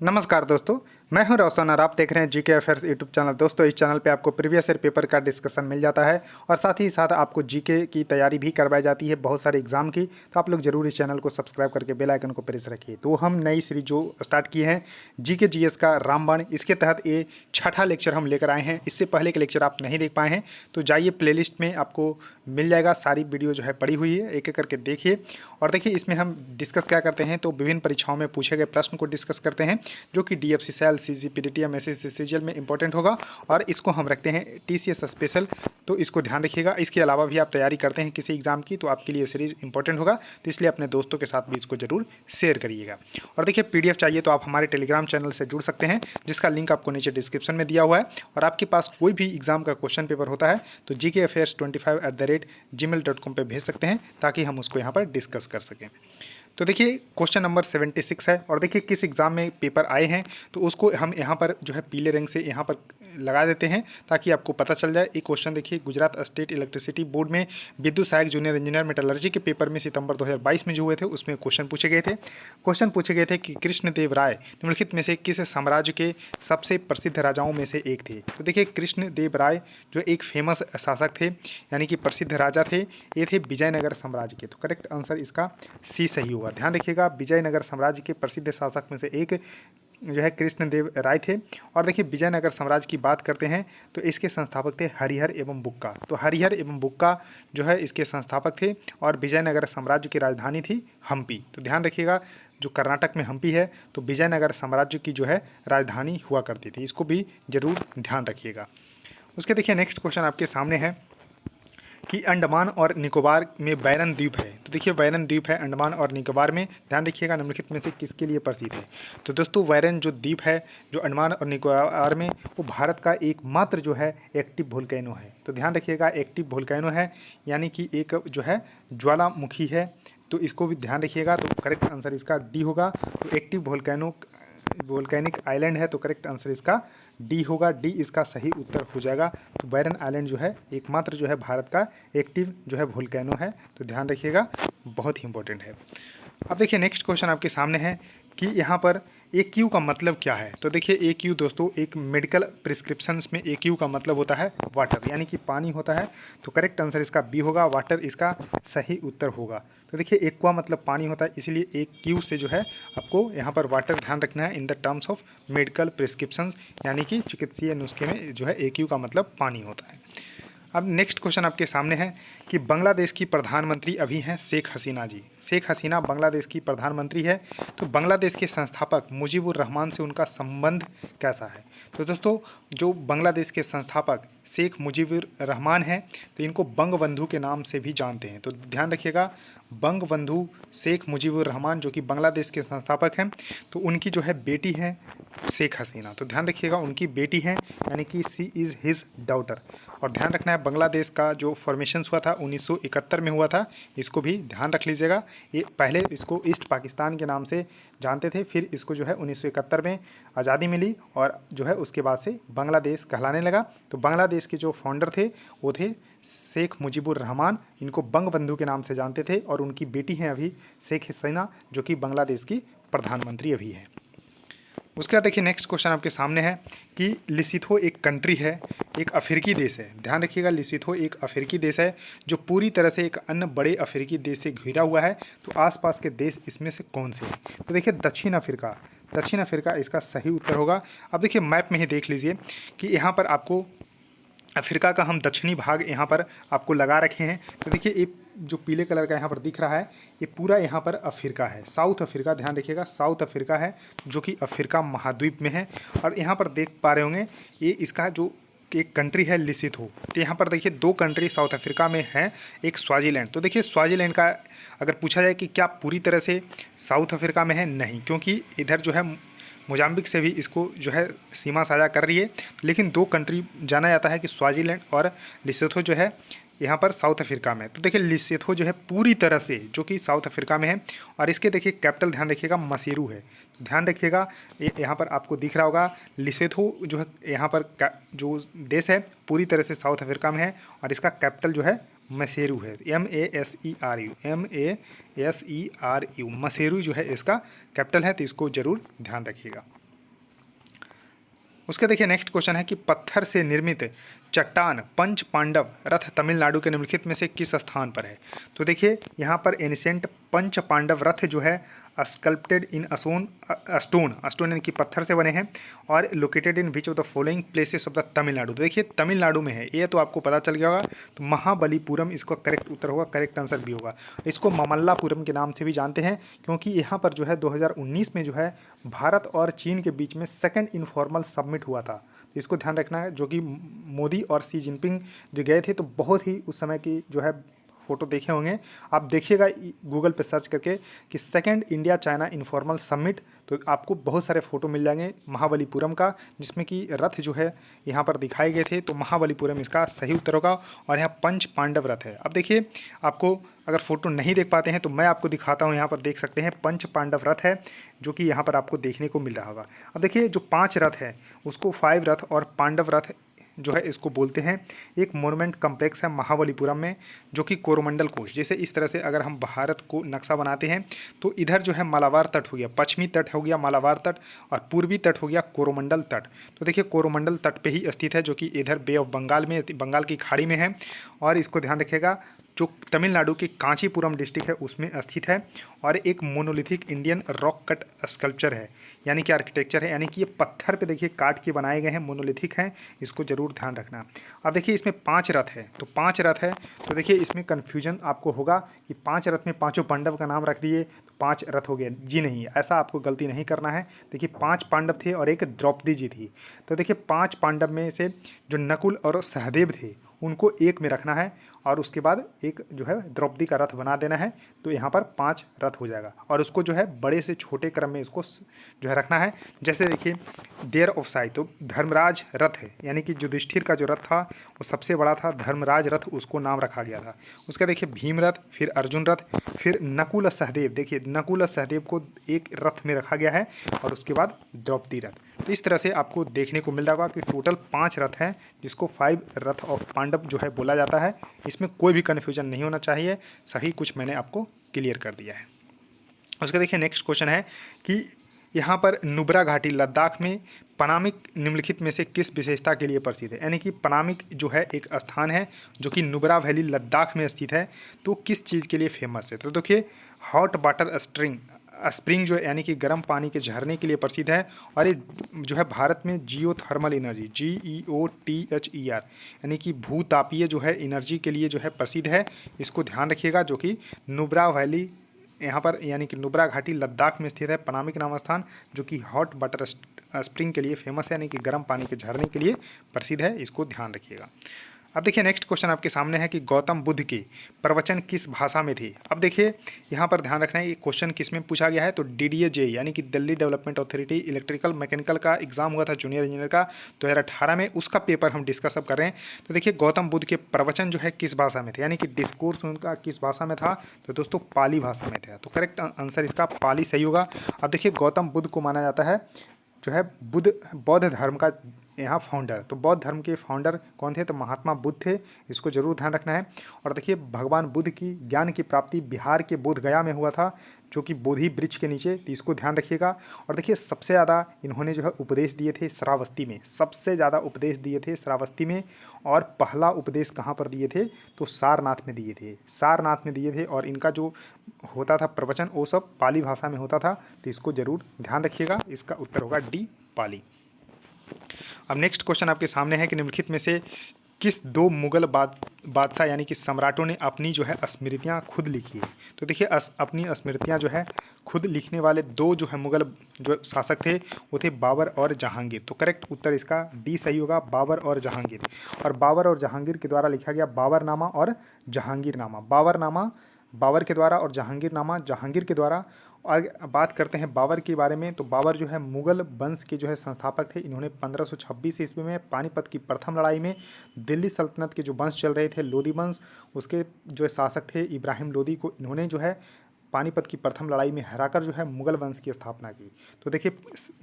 नमस्कार दोस्तों, मैं हूं रोशन और आप देख रहे हैं जीके अफेयर्स यूट्यूब चैनल। दोस्तों, इस चैनल पे आपको प्रीवियस ईयर पेपर का डिस्कशन मिल जाता है और साथ ही साथ आपको जीके की तैयारी भी करवाई जाती है बहुत सारे एग्जाम की। तो आप लोग जरूर इस चैनल को सब्सक्राइब करके बेल आइकन को प्रेस रखिए। तो हम नई सीरीज जो स्टार्ट की है जीके जीएस का रामबाण, इसके तहत ये छठा लेक्चर हम लेकर आए हैं। इससे पहले के लेक्चर आप नहीं देख पाए हैं तो जाइए प्लेलिस्ट में, आपको मिल जाएगा। सारी वीडियो जो है पड़ी हुई है, एक एक करके देखिए। और देखिए, इसमें हम डिस्कस क्या करते हैं तो विभिन्न परीक्षाओं में पूछे गए प्रश्न को डिस्कस करते हैं, जो कि DFC cell, CGPDTM, SSC CGL में इंपॉर्टेंट होगा। और इसको हम रखते हैं टीसीएस स्पेशल, तो इसको ध्यान रखिएगा। इसके अलावा भी आप तैयारी करते हैं किसी एग्जाम की तो आपके लिए सीरीज इंपॉर्टेंट होगा, तो इसलिए अपने दोस्तों के साथ भी इसको जरूर शेयर करिएगा। और देखिए, पीडीएफ चाहिए तो आप हमारे टेलीग्राम चैनल से जुड़ सकते हैं, जिसका लिंक आपको नीचे डिस्क्रिप्शन में दिया हुआ है। और आपके पास कोई भी एग्जाम का क्वेश्चन पेपर होता है तो gkafairs25@gmail.com पे भेज सकते हैं, ताकि हम उसको यहाँ पर डिस्कस कर सकें। तो देखिए, क्वेश्चन नंबर 76 है और देखिए किस एग्ज़ाम में पेपर आए हैं तो उसको हम यहाँ पर जो है पीले रंग से यहाँ पर लगा देते हैं, ताकि आपको पता चल जाए। एक क्वेश्चन देखिए, गुजरात स्टेट इलेक्ट्रिसिटी बोर्ड में विद्युत सहायक जूनियर इंजीनियर मेटलर्जी के पेपर में सितंबर 2022 में जो हुए थे उसमें क्वेश्चन पूछे गए थे। क्वेश्चन पूछे गए थे कि कृष्णदेव राय निम्नलिखित में से किस साम्राज्य के सबसे प्रसिद्ध राजाओं में से एक थे। तो देखिए, कृष्णदेव राय जो एक फेमस शासक थे, यानी कि प्रसिद्ध राजा थे, ये थे विजयनगर साम्राज्य के। तो करेक्ट आंसर इसका सी सही होगा। ध्यान रखिएगा, विजयनगर साम्राज्य के प्रसिद्ध शासक में से एक जो है कृष्णदेव राय थे। और देखिए, विजयनगर साम्राज्य की बात करते हैं तो इसके संस्थापक थे हरिहर एवं बुक्का। तो हरिहर एवं बुक्का जो है इसके संस्थापक थे और विजयनगर साम्राज्य की राजधानी थी हम्पी। तो ध्यान रखिएगा, जो कर्नाटक में हम्पी है तो विजयनगर साम्राज्य की जो है राजधानी हुआ करती थी, इसको भी जरूर ध्यान रखिएगा। उसके देखिए, नेक्स्ट क्वेश्चन आपके सामने है कि अंडमान और निकोबार में बैरन द्वीप है। तो देखिए, बैरन द्वीप है अंडमान और निकोबार में। ध्यान रखिएगा, निम्नलिखित में से किसके लिए प्रसिद्ध है। तो दोस्तों, बैरन जो द्वीप है जो अंडमान और निकोबार में, वो भारत का एकमात्र जो है एक्टिव वोल्केनो है। तो ध्यान रखिएगा, एक्टिव वोल्केनो है, यानी कि एक जो है ज्वालामुखी है। तो इसको भी ध्यान रखिएगा। तो करेक्ट आंसर इसका डी होगा। तो एक्टिव वोल्केनिक आइलैंड है, तो करेक्ट आंसर इसका डी होगा। डी इसका सही उत्तर हो जाएगा। तो बैरन आइलैंड जो है एकमात्र जो है भारत का एक्टिव जो है वोल्केनो है। तो ध्यान रखिएगा, बहुत ही इंपॉर्टेंट है। अब देखिए, नेक्स्ट क्वेश्चन आपके सामने है कि यहाँ पर AQ का मतलब क्या है। तो देखिए, AQ दोस्तों एक मेडिकल प्रिस्क्रिप्शंस में AQ का मतलब होता है वाटर, यानी कि पानी होता है। तो करेक्ट आंसर इसका बी होगा, वाटर इसका सही उत्तर होगा। तो देखिए, एक्वा मतलब पानी होता है, इसलिए AQ से जो है आपको यहाँ पर वाटर ध्यान रखना है in the terms of medical prescriptions, यानी कि चिकित्सीय नुस्खे में जो है AQ का मतलब पानी होता है। अब नेक्स्ट क्वेश्चन आपके सामने है कि बांग्लादेश की प्रधानमंत्री अभी हैं शेख हसीना जी। शेख हसीना बांग्लादेश की प्रधानमंत्री है। तो बांग्लादेश के संस्थापक मुजीबुर रहमान से उनका संबंध कैसा है। तो दोस्तों, जो बांग्लादेश के संस्थापक शेख मुजीबुर रहमान हैं तो इनको बंगबंधु के नाम से भी जानते हैं। तो ध्यान रखिएगा, बंगबंधु शेख मुजीबुर रहमान जो कि बांग्लादेश के संस्थापक हैं, तो उनकी जो है बेटी है शेख हसीना। तो ध्यान रखिएगा, उनकी बेटी हैं, यानी कि सी इज़ हिज डॉटर। और ध्यान रखना है, बांग्लादेश का जो फॉर्मेशन हुआ था 1971 में हुआ था, इसको भी ध्यान रख लीजिएगा। ये पहले इसको ईस्ट पाकिस्तान के नाम से जानते थे, फिर इसको जो है 1971 में आज़ादी मिली और जो है उसके बाद से बांग्लादेश कहलाने लगा। तो बांग्लादेश के जो फाउंडर थे वो थे शेख मुजीबुर रहमान, इनको बंगबंधु के नाम से जानते थे। और उनकी बेटी हैं अभी शेख हसीना, जो कि बांग्लादेश की प्रधानमंत्री अभी है। उसके बाद देखिए, नेक्स्ट क्वेश्चन आपके सामने है कि लिसिथो एक कंट्री है, एक अफ्रीकी देश है। ध्यान रखिएगा, लिसिथो एक अफ्रीकी देश है जो पूरी तरह से एक अन्य बड़े अफ्रीकी देश से घिरा हुआ है। तो आसपास के देश इसमें से कौन से हैं। तो देखिए, दक्षिण अफ्रीका इसका सही उत्तर होगा। अब देखिए, मैप में ही देख लीजिए कि यहाँ पर आपको अफ्रीका का हम दक्षिणी भाग यहाँ पर आपको लगा रखे हैं। तो देखिए, ये जो पीले कलर का यहाँ पर दिख रहा है, ये पूरा यहाँ पर अफ्रीका है, साउथ अफ्रीका। ध्यान रखिएगा, साउथ अफ्रीका है जो कि अफ्रीका महाद्वीप में है। और यहाँ पर देख पा रहे होंगे, ये इसका जो एक कंट्री है लिसिथो। तो यहाँ पर देखिए, दो कंट्री साउथ अफ्रीका में है, एक स्वाजीलैंड। तो देखिए, स्वाजीलैंड का अगर पूछा जाए कि क्या पूरी तरह से साउथ अफ्रीका में है, नहीं, क्योंकि इधर जो है मोजाम्बिक से भी इसको जो है सीमा साझा कर रही है। लेकिन दो कंट्री जाना जाता है कि स्वाजीलैंड और लिसोथो जो है यहाँ पर साउथ अफ्रीका में। तो देखिए, लिसोथो जो है पूरी तरह से जो कि साउथ अफ्रीका में है। और इसके देखिए कैपिटल ध्यान रखिएगा मसेरू है। तो ध्यान रखिएगा, यहाँ पर आपको दिख रहा होगा लिसोथो जो है यहाँ पर जो देश है पूरी तरह से साउथ अफ्रीका में है। और इसका कैपिटल जो है मसेरू है, MASERU, मसेरू जो है इसका कैपिटल है। तो इसको जरूर ध्यान रखिएगा। उसके देखिए नेक्स्ट क्वेश्चन है कि पत्थर से निर्मित चट्टान पंच पांडव रथ तमिलनाडु के निम्नलिखित में से किस स्थान पर है। तो देखिए यहाँ पर एनिसेंट पंच पांडव रथ जो है स्कल्प्टेड इन स्टोन यानी कि पत्थर से बने हैं और located in which of the following places of the Tamil Nadu. तो देखिए तमिलनाडु में है, ये तो आपको पता चल गया होगा। तो महाबलीपुरम इसका करेक्ट उत्तर होगा, करेक्ट आंसर भी होगा। इसको ममल्लापुरम के नाम से भी जानते हैं क्योंकि यहाँ पर जो है 2019 में जो है भारत और चीन के बीच में सेकंड इनफॉर्मल समिट हुआ था। तो इसको ध्यान रखना है, जो कि मोदी और शी जिनपिंग जो गए थे, तो बहुत ही उस समय की जो है फ़ोटो देखे होंगे आप, देखिएगा गूगल पे सर्च करके कि second India China informal summit, तो आपको बहुत सारे फ़ोटो मिल जाएंगे महाबलीपुरम का, जिसमें कि रथ जो है यहाँ पर दिखाए गए थे। तो महाबलीपुरम इसका सही उत्तर होगा और यहाँ पंच पांडव रथ है। अब देखिए आपको अगर फ़ोटो नहीं देख पाते हैं तो मैं आपको दिखाता हूँ, यहाँ पर देख सकते हैं पंच पांडव रथ है जो कि यहाँ पर आपको देखने को मिल रहा होगा। अब देखिए जो 5 रथ है उसको 5 रथ और पांडव रथ जो है इसको बोलते हैं। एक मोनुमेंट कम्प्लेक्स है महाबलीपुरम में जो कि कोरोमंडल कोस्ट, जैसे इस तरह से अगर हम भारत को नक्शा बनाते हैं तो इधर जो है मालाबार तट हो गया, पश्चिमी तट हो गया मालाबार तट और पूर्वी तट हो गया कोरोमंडल तट। तो देखिए कोरोमंडल तट पे ही स्थित है जो कि इधर बे ऑफ बंगाल में, बंगाल की खाड़ी में है। और इसको ध्यान रखिएगा जो तमिलनाडु के कांचीपुरम डिस्ट्रिक्ट है उसमें स्थित है और एक monolithic Indian rock cut sculpture है, यानी कि आर्किटेक्चर है, यानी कि ये पत्थर पे देखिए काट के बनाए गए हैं, मोनोलिथिक हैं, इसको जरूर ध्यान रखना। अब देखिए इसमें 5 रथ है, तो 5 रथ है, तो देखिए इसमें कन्फ्यूजन आपको होगा कि 5 रथ में पाँचों पांडव का नाम रख दिए तो 5 रथ हो गए। जी नहीं, ऐसा आपको गलती नहीं करना है। देखिए 5 पांडव थे और एक द्रौपदी जी थी। तो देखिए 5 पांडव में से जो नकुल और सहदेव थे उनको एक में रखना है और उसके बाद एक जो है द्रौपदी का रथ बना देना है, तो यहाँ पर 5 रथ हो जाएगा। और उसको जो है बड़े से छोटे क्रम में इसको जो है रखना है। जैसे देखिए देयर ऑफ साइज, तो धर्मराज रथ है, यानी कि युधिष्ठिर का जो रथ था वो सबसे बड़ा था, धर्मराज रथ उसको नाम रखा गया था। उसका देखिए भीम रथ, फिर अर्जुन रथ, फिर नकुल सहदेव, देखिए नकुल सहदेव को एक रथ में रखा गया है और उसके बाद द्रौपदी रथ। तो इस तरह से आपको देखने को मिल रहा होगा कि टोटल 5 रथ हैं जिसको 5 रथ ऑफ पांडव जो है बोला जाता है। इसमें कोई भी कन्फ्यूजन नहीं होना चाहिए, सही कुछ मैंने आपको क्लियर कर दिया है। उसका देखिए नेक्स्ट क्वेश्चन है कि यहाँ पर नुब्रा घाटी लद्दाख में पनामिक निम्नलिखित में से किस विशेषता के लिए प्रसिद्ध है। यानी कि पनामिक जो है एक स्थान है जो कि नुब्रा वैली लद्दाख में स्थित है, तो किस चीज़ के लिए फेमस है। तो देखिए हॉट वाटर स्प्रिंग जो है यानी कि गर्म पानी के झरने के लिए प्रसिद्ध है और ये जो है भारत में जियो थर्मल एनर्जी GEOTHER यानी कि भूतापीय जो है एनर्जी के लिए जो है प्रसिद्ध है। इसको ध्यान रखिएगा, जो कि नुब्रा वैली यहाँ पर यानी कि नुब्रा घाटी लद्दाख में स्थित है, पनामिक नाम स्थान जो कि हॉट वाटर स्प्रिंग के लिए फेमस है, यानी कि गर्म पानी के झरने के लिए प्रसिद्ध है। इसको ध्यान रखिएगा। अब देखिए नेक्स्ट क्वेश्चन आपके सामने है कि गौतम बुद्ध के प्रवचन किस भाषा में थे। अब देखिए यहाँ पर ध्यान रखना है ये क्वेश्चन किस में पूछा गया है। तो DDA यानी कि Delhi development authority electrical mechanical का एग्जाम हुआ था जूनियर इंजीनियर का 2018 में, उसका पेपर हम डिस्कस अब कर रहे हैं। तो देखिए गौतम बुद्ध के प्रवचन जो है किस भाषा में थे, यानी कि डिस्कोर्स उनका किस भाषा में था। तो दोस्तों पाली भाषा में था, तो करेक्ट आंसर इसका पाली सही होगा। अब देखिए गौतम बुद्ध को माना जाता है जो है बौद्ध धर्म का यहाँ फाउंडर। तो बौद्ध धर्म के फाउंडर कौन थे, तो महात्मा बुद्ध थे। इसको जरूर ध्यान रखना है। और देखिए भगवान बुद्ध की ज्ञान की प्राप्ति बिहार के बोध गया में हुआ था, जो कि बोधि वृक्ष के नीचे, तो इसको ध्यान रखिएगा। और देखिए सबसे ज़्यादा इन्होंने जो है उपदेश दिए थे श्रावस्ती में, सबसे ज़्यादा उपदेश दिए थे श्रावस्ती में। और पहला उपदेश कहाँ पर दिए थे, तो सारनाथ में दिए थे, सारनाथ में दिए थे। और इनका जो होता था प्रवचन वो सब पाली भाषा में होता था, तो इसको जरूर ध्यान रखिएगा। इसका उत्तर होगा D पाली। अब नेक्स्ट क्वेश्चन आपके सामने है कि निम्नलिखित में से किस 2 मुगल बादशाह यानी कि सम्राटों ने अपनी जो है स्मृतियाँ खुद लिखी है। तो देखिए अपनी स्मृतियाँ जो है खुद लिखने वाले 2 जो है मुगल जो शासक थे वो थे बाबर और जहांगीर। तो करेक्ट उत्तर इसका D सही होगा, बाबर और जहांगीर। और बाबर और जहांगीर के द्वारा लिखा गया बाबरनामा और जहांगीरनामा, बाबरनामा बाबर के द्वारा और जहांगीरनामा जहांगीर के द्वारा। और बात करते हैं बाबर के बारे में, तो बाबर जो है मुगल वंश के जो है संस्थापक थे। इन्होंने 1526 ईस्वी में पानीपत की प्रथम लड़ाई में दिल्ली सल्तनत के जो वंश चल रहे थे लोदी वंश, उसके जो शासक थे इब्राहिम लोदी को इन्होंने जो है पानीपत की प्रथम लड़ाई में हराकर जो है मुगल वंश की स्थापना की। तो देखिए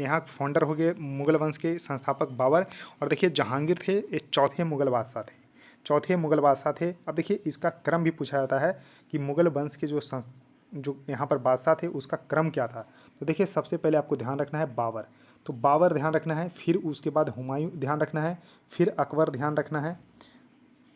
यहाँ फाउंडर हो गए मुगल वंश के संस्थापक बाबर। और देखिए जहांगीर थे ये चौथे मुगल बादशाह थे, चौथे मुगल बादशाह थे। अब देखिए इसका क्रम भी पूछा जाता है कि मुगल वंश के जो जो यहाँ पर बादशाह थे उसका क्रम क्या था। तो देखिए सबसे पहले आपको ध्यान रखना है बाबर, तो बाबर ध्यान रखना है, फिर उसके बाद हुमायूं ध्यान रखना है, फिर अकबर ध्यान रखना है,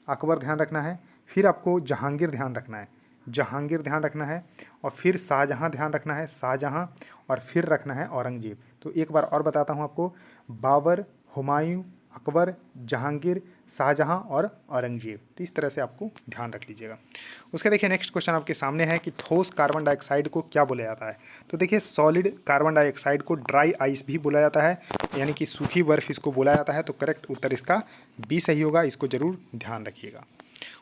अकबर ध्यान रखना है, फिर आपको जहांगीर ध्यान रखना है, जहांगीर ध्यान रखना है, और फिर शाहजहां ध्यान रखना है, शाहजहां, और फिर रखना है औरंगजेब। तो एक बार और बताता हूँ आपको, बाबर, हुमायूं, अकबर, जहांगीर, शाहजहां और औरंगजेब। तो इस तरह से आपको ध्यान रख लीजिएगा। उसके देखिए नेक्स्ट क्वेश्चन आपके सामने है कि ठोस कार्बन डाइऑक्साइड को क्या बोला जाता है। तो देखिए सॉलिड कार्बन डाइऑक्साइड को ड्राई आइस भी बोला जाता है, यानी कि सूखी बर्फ इसको बोला जाता है। तो करेक्ट उत्तर इसका बी सही होगा, इसको जरूर ध्यान रखिएगा।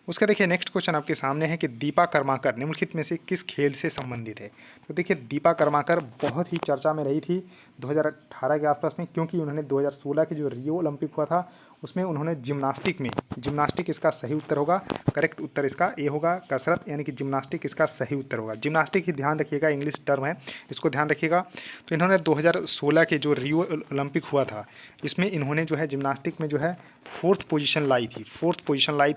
उसका देखिए नेक्स्ट क्वेश्चन आपके सामने है कि दीपा कर्माकर निम्नलिखित में से किस खेल से संबंधित है। तो देखिए दीपा कर्माकर बहुत ही चर्चा में रही थी 2018 के आसपास में, क्योंकि उन्होंने 2016 के जो रियो ओलंपिक हुआ था उसमें उन्होंने जिम्नास्टिक इसका सही उत्तर होगा। करेक्ट उत्तर इसका ए होगा, कसरत यानी कि जिम्नास्टिक इसका सही उत्तर होगा। जिम्नास्टिक ही ध्यान रखिएगा, इंग्लिश टर्म है, इसको ध्यान रखिएगा। तो इन्होंने 2016 के जो रियो ओलंपिक हुआ था इसमें इन्होंने जो है जिम्नास्टिक में जो है फोर्थ पोजीशन लाई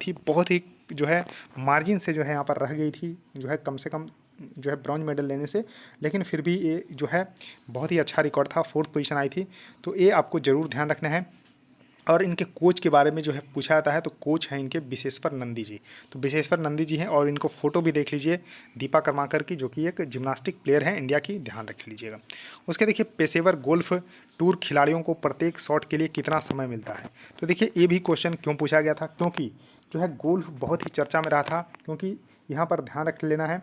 थी। बहुत ही जो है मार्जिन से जो है यहाँ पर रह गई थी, जो है कम से कम जो है ब्रॉन्ज मेडल लेने से, लेकिन फिर भी ये जो है बहुत ही अच्छा रिकॉर्ड था, फोर्थ पोजीशन आई थी। तो ये आपको ज़रूर ध्यान रखना है। और इनके कोच के बारे में जो है पूछा जाता है, तो कोच हैं इनके विशेश्वर नंदी जी। तो विशेश्वर नंदी जी हैं, और इनको फोटो भी देख लीजिए दीपा कर्माकर की, जो कि एक जिम्नास्टिक प्लेयर है इंडिया की, ध्यान रख लीजिएगा। उसके देखिए पेशेवर गोल्फ टूर खिलाड़ियों को प्रत्येक शॉट के लिए कितना समय मिलता है। तो देखिए ये भी क्वेश्चन क्यों पूछा गया था, क्योंकि जो है गोल्फ बहुत ही चर्चा में रहा था, क्योंकि यहाँ पर ध्यान रख लेना है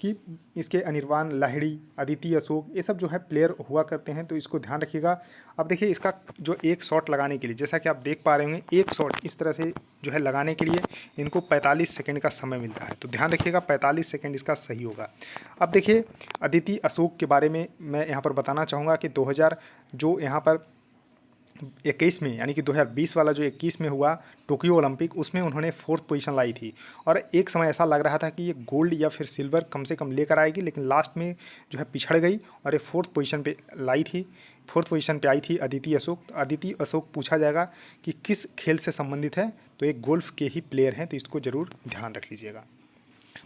कि इसके अनिर्बान लाहिड़ी, अदिति अशोक, ये सब जो है प्लेयर हुआ करते हैं, तो इसको ध्यान रखिएगा। अब देखिए इसका जो एक शॉट लगाने के लिए, जैसा कि आप देख पा रहे होंगे, एक शॉट इस तरह से जो है लगाने के लिए इनको 45 सेकंड का समय मिलता है। तो ध्यान रखिएगा 45 सेकंड इसका सही होगा। अब देखिए अदिति अशोक के बारे में मैं यहाँ पर बताना चाहूँगा कि 2000 जो यहाँ पर 21 में, यानी कि 2020 वाला जो 21 में हुआ टोक्यो ओलंपिक, उसमें उन्होंने फोर्थ पोजीशन लाई थी। और एक समय ऐसा लग रहा था कि ये गोल्ड या फिर सिल्वर कम से कम लेकर आएगी, लेकिन लास्ट में जो है पिछड़ गई और ये फोर्थ पोजीशन पे लाई थी, फोर्थ पोजीशन पे आई थी अदिति अशोक। अदिति अशोक पूछा जाएगा कि किस खेल से संबंधित है, तो एक गोल्फ के ही प्लेयर हैं, तो इसको ज़रूर ध्यान रख लीजिएगा।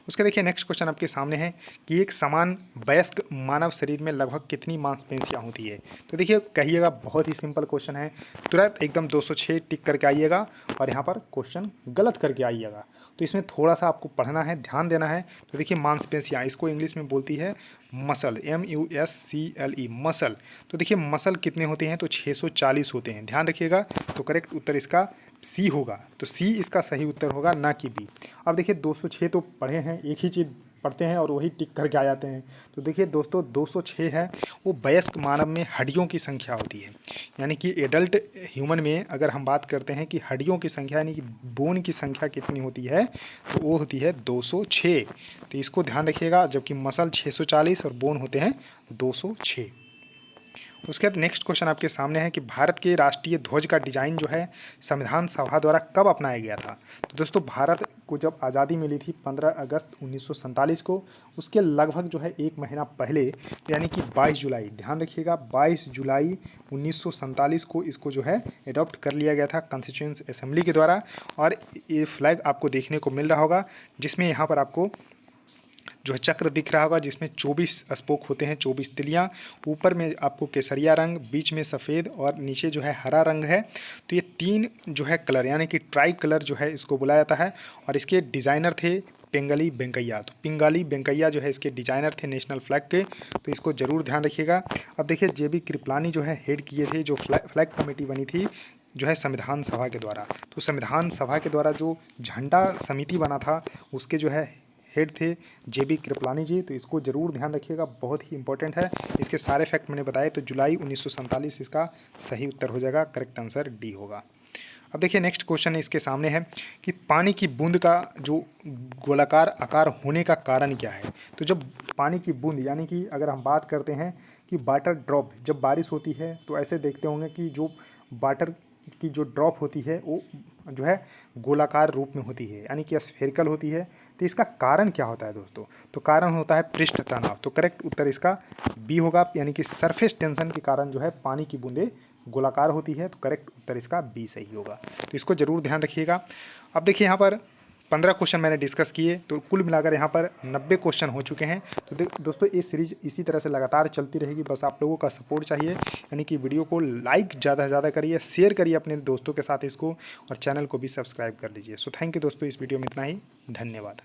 उसके देखिए नेक्स्ट क्वेश्चन आपके सामने है कि एक समान वयस्क मानव शरीर में लगभग कितनी मांसपेशियां होती है। तो देखिए कहिएगा, बहुत ही सिंपल क्वेश्चन है, तुरंत एकदम 206 टिक करके आइएगा और यहाँ पर क्वेश्चन गलत करके आइएगा। तो इसमें थोड़ा सा आपको पढ़ना है, ध्यान देना है। तो देखिए मांसपेशियां, इसको इंग्लिश में बोलती है मसल, MUSCLE, मसल। तो देखिए मसल कितने होते हैं, तो 640 होते हैं, ध्यान रखिएगा। तो करेक्ट उत्तर इसका सी होगा, तो सी इसका सही उत्तर होगा, ना कि बी। अब देखिए 206 तो पढ़े हैं, एक ही चीज़ पढ़ते हैं और वही टिक करके आ जाते हैं। तो देखिए दोस्तों 206 है, वो वयस्क मानव में हड्डियों की संख्या होती है, यानी कि एडल्ट ह्यूमन में अगर हम बात करते हैं कि हड्डियों की संख्या यानी कि बोन की संख्या कितनी होती है, तो वो होती है 206। तो इसको ध्यान रखिएगा, जबकि मसल 640 और बोन होते हैं 206। उसके बाद नेक्स्ट क्वेश्चन आपके सामने है कि भारत के राष्ट्रीय ध्वज का डिज़ाइन जो है संविधान सभा द्वारा कब अपनाया गया था। तो दोस्तों भारत को जब आज़ादी मिली थी 15 अगस्त 1947 को, उसके लगभग जो है एक महीना पहले, तो यानी कि 22 जुलाई, ध्यान रखिएगा 22 जुलाई 1947 को इसको जो है एडॉप्ट कर लिया गया था कॉन्स्टिट्यूएंट असेंबली के द्वारा। और ये फ्लैग आपको देखने को मिल रहा होगा, जिसमें यहाँ पर आपको जो है चक्र दिख रहा होगा, जिसमें 24 स्पोक होते हैं, 24 तिलियाँ। ऊपर में आपको केसरिया रंग, बीच में सफ़ेद और नीचे जो है हरा रंग है। तो ये तीन जो है कलर, यानी कि ट्राई कलर जो है इसको बुलाया जाता है। और इसके डिज़ाइनर थे पिंगली वेंकैया। तो पिंगाली वेंकैया जो है इसके डिज़ाइनर थे नेशनल फ्लैग के, तो इसको ज़रूर ध्यान रखिएगा। अब देखिए JB कृपलानी जो है हेड किए थे, जो फ्लैग कमेटी बनी थी जो है संविधान सभा के द्वारा। तो संविधान सभा के द्वारा जो झंडा समिति बना था उसके जो है हेड थे JB कृपलानी जी। तो इसको ज़रूर ध्यान रखिएगा, बहुत ही इंपॉर्टेंट है। इसके सारे फैक्ट मैंने बताए, तो जुलाई 1947 इसका सही उत्तर हो जाएगा, करेक्ट आंसर डी होगा। अब देखिए नेक्स्ट क्वेश्चन इसके सामने है कि पानी की बूंद का जो गोलाकार आकार होने का कारण क्या है। तो जब पानी की बूंद, यानी कि अगर हम बात करते हैं कि वाटर ड्रॉप, जब बारिश होती है तो ऐसे देखते होंगे कि जो वाटर की जो ड्रॉप होती है वो जो है गोलाकार रूप में होती है, यानी कि स्फेरिकल होती है। तो इसका कारण क्या होता है दोस्तों, तो कारण होता है पृष्ठ तनाव। तो करेक्ट उत्तर इसका बी होगा, यानी कि सरफेस टेंशन के कारण जो है पानी की बूंदें गोलाकार होती है। तो करेक्ट उत्तर इसका बी सही होगा, तो इसको ज़रूर ध्यान रखिएगा। अब देखिए यहाँ पर 15 क्वेश्चन मैंने डिस्कस किए, तो कुल मिलाकर यहाँ पर 90 क्वेश्चन हो चुके हैं। तो दोस्तों ये सीरीज इसी तरह से लगातार चलती रहेगी, बस आप लोगों का सपोर्ट चाहिए, यानी कि वीडियो को लाइक ज़्यादा से ज़्यादा करिए, शेयर करिए अपने दोस्तों के साथ इसको, और चैनल को भी सब्सक्राइब कर लीजिए। सो थैंक यू दोस्तों, इस वीडियो में इतना ही, धन्यवाद।